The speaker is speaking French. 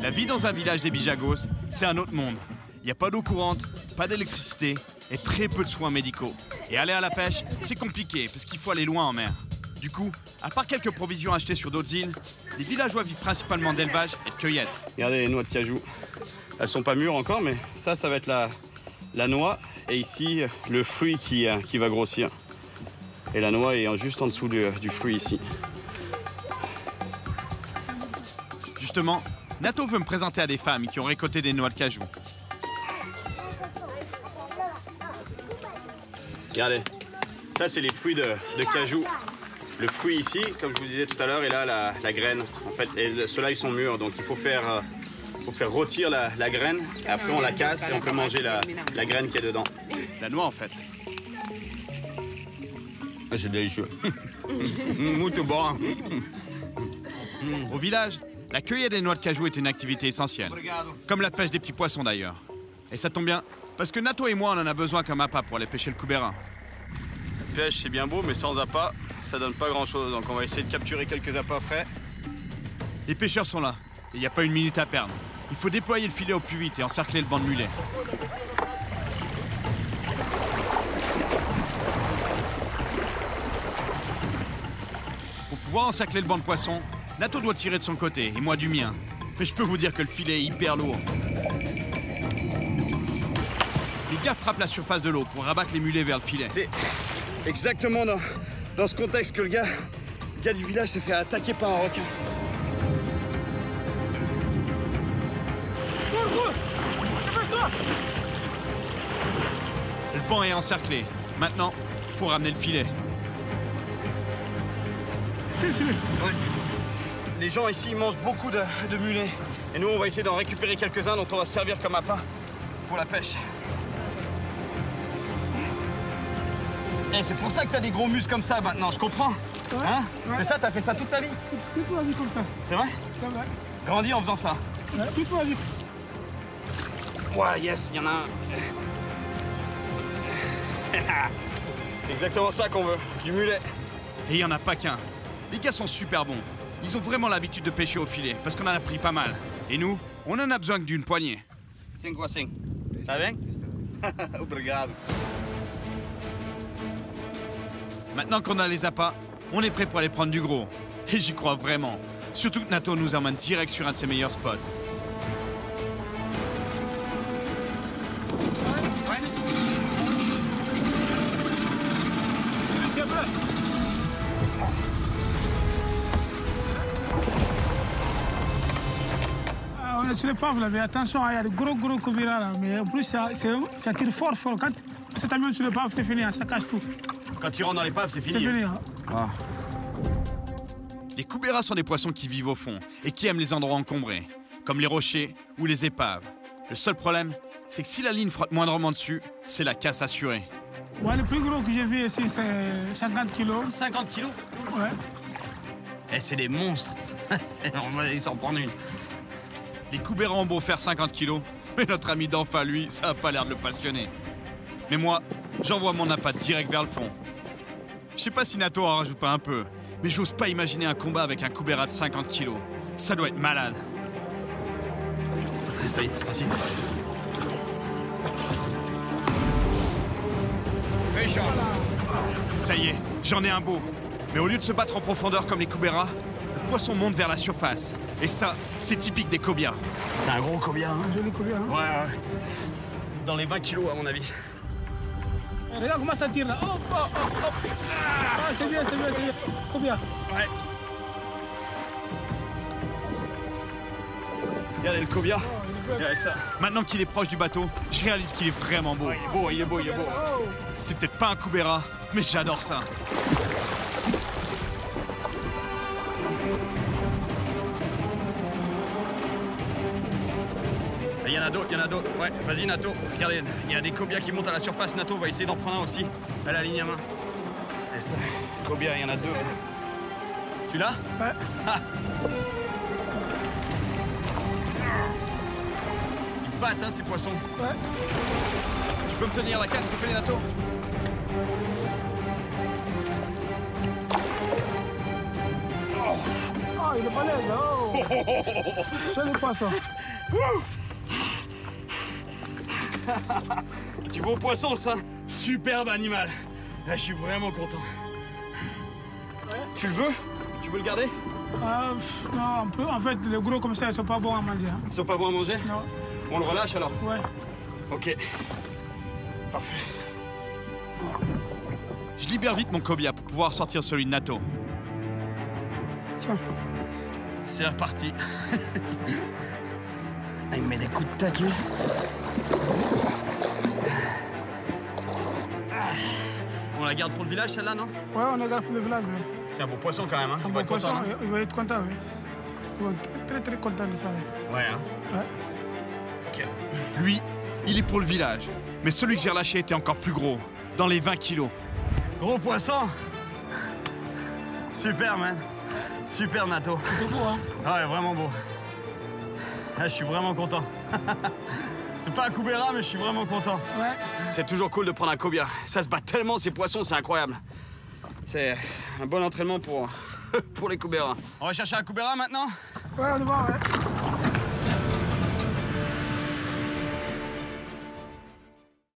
La vie dans un village des Bijagos, c'est un autre monde. Il n'y a pas d'eau courante, pas d'électricité et très peu de soins médicaux. Et aller à la pêche, c'est compliqué parce qu'il faut aller loin en mer. Du coup, à part quelques provisions achetées sur d'autres îles, les villageois vivent principalement d'élevage et de cueillette. Regardez les noix de cajou. Elles sont pas mûres encore, mais ça va être la noix. Et ici, le fruit qui va grossir. Et la noix est juste en dessous du fruit ici. Justement, Nato veut me présenter à des femmes qui ont récolté des noix de cajou. Regardez, ça c'est les fruits de cajou. Le fruit ici, comme je vous disais tout à l'heure, et là la graine. En fait, et ceux-là ils sont mûrs, donc il faut faire rôtir la graine. Et après on la casse et on peut manger la graine qui est dedans. La noix en fait. C'est délicieux. Muito bon. Au village, la cueillette des noix de cajou est une activité essentielle. Comme la pêche des petits poissons d'ailleurs. Et ça tombe bien, parce que Nato et moi on en a besoin comme appât pour aller pêcher le coubérin. La pêche c'est bien beau, mais sans appât, ça donne pas grand chose. Donc on va essayer de capturer quelques appâts frais. Les pêcheurs sont là, et il n'y a pas une minute à perdre. Il faut déployer le filet au plus vite et encercler le banc de mulets. Pour pouvoir encercler le banc de poissons, Nato doit tirer de son côté et moi du mien. Mais je peux vous dire que le filet est hyper lourd. Les gars frappent la surface de l'eau pour rabattre les mulets vers le filet. C'est exactement dans ce contexte que le gars du village s'est fait attaquer par un requin. Le banc est encerclé. Maintenant, il faut ramener le filet. Les gens ici mangent beaucoup de mulets. Et nous, on va essayer d'en récupérer quelques-uns dont on va servir comme appât pour la pêche. Et c'est pour ça que t'as des gros muscles comme ça maintenant, je comprends. Ouais, hein ouais. C'est ça, t'as fait ça toute ta vie? Toute ma vie comme ça. C'est vrai? C'est vrai. Grandi en faisant ça? Ouais, toute ma vie. Ouais, yes, il y en a un. C'est exactement ça qu'on veut, du mulet. Et il n'y en a pas qu'un. Les gars sont super bons. Ils ont vraiment l'habitude de pêcher au filet, parce qu'on en a pris pas mal. Et nous, on en a besoin que d'une poignée. 5 a 5. Tá bem? Obrigado. Maintenant qu'on a les appâts, on est prêt pour aller prendre du gros. Et j'y crois vraiment. Surtout que Nato nous emmène direct sur un de ses meilleurs spots. On est sur les paves là, mais attention, il y a de gros coubéras là. Mais en plus, ça tire fort. Quand ça t'amène sur les paves, c'est fini, ça cache tout. Quand ils rentrent dans l'épave, c'est fini. C'est fini. Hein. Ah. Les coubéras sont des poissons qui vivent au fond et qui aiment les endroits encombrés, comme les rochers ou les épaves. Le seul problème, c'est que si la ligne frotte moindrement dessus, c'est la casse assurée. Ouais, le plus gros que j'ai vu ici, c'est 50 kilos. 50 kilos? Ouais. Eh, c'est des monstres. On va aller s'en prendre une. Les coubérans ont beau faire 50 kilos, mais notre ami d'enfant, lui, ça a pas l'air de le passionner. Mais moi, j'envoie mon appât direct vers le fond. Je sais pas si Nato en rajoute pas un peu, mais j'ose pas imaginer un combat avec un coubéra de 50 kilos. Ça doit être malade. Ça y est, c'est parti. Ça y est, j'en ai un beau. Mais au lieu de se battre en profondeur comme les coubéras, le poisson monte vers la surface. Et ça, c'est typique des cobias. C'est un gros cobia, hein? Un joli cobia. Hein. Ouais. Dans les 20 kilos, à mon avis. Regarde comment ça tire là. Hop. Ah, c'est bien. Cobia. Ouais. Regardez le cobia. Regardez ça. Maintenant qu'il est proche du bateau, je réalise qu'il est vraiment beau. Il est beau. C'est peut-être pas un coubéra, mais j'adore ça. Il y en a d'autres. Ouais, vas-y, Nato. Regardez, il y a des cobias qui montent à la surface. Nato va essayer d'en prendre un aussi. À la ligne à main. Et ça, cobia, il y en a deux. Tu l'as? Ouais. Ah. Ils se battent, hein, ces poissons. Ouais. Tu peux me tenir la canne, s'il te plaît, Nato? Oh, il est balèze. Oh. Je n'ai pas ça. Du beau poisson, ça. Superbe animal. Je suis vraiment content. Ouais. Tu le veux? Tu veux le garder? Non, un peu. En fait, les gros comme ça, ils sont pas bons à manger. Hein. Ils sont pas bons à manger? Non. On le relâche alors? Ouais. Ok. Parfait. Je libère vite mon cobia pour pouvoir sortir celui de Nato. Tiens. C'est reparti. Il me met des coups de tête, lui. On la garde pour le village, celle-là, non? Ouais, on regarde pour le village. Ouais. C'est un beau poisson quand même, hein? C'est un Il bon va être poisson. content, non? Il va être content, oui. Il va être très, très content de ça. Oui. Ouais, hein? Ouais. Ok. Lui, il est pour le village. Mais celui que j'ai relâché était encore plus gros, dans les 20 kilos. Gros poisson! Super, man. Super, Nato. C'est beau, hein? Ouais, vraiment beau. Je suis vraiment content. C'est pas un Koubera, mais je suis vraiment content. Ouais. C'est toujours cool de prendre un cobia. Ça se bat tellement, ces poissons, c'est incroyable. C'est un bon entraînement pour les Koubera. On va chercher un Koubera maintenant? Ouais, on y va, ouais.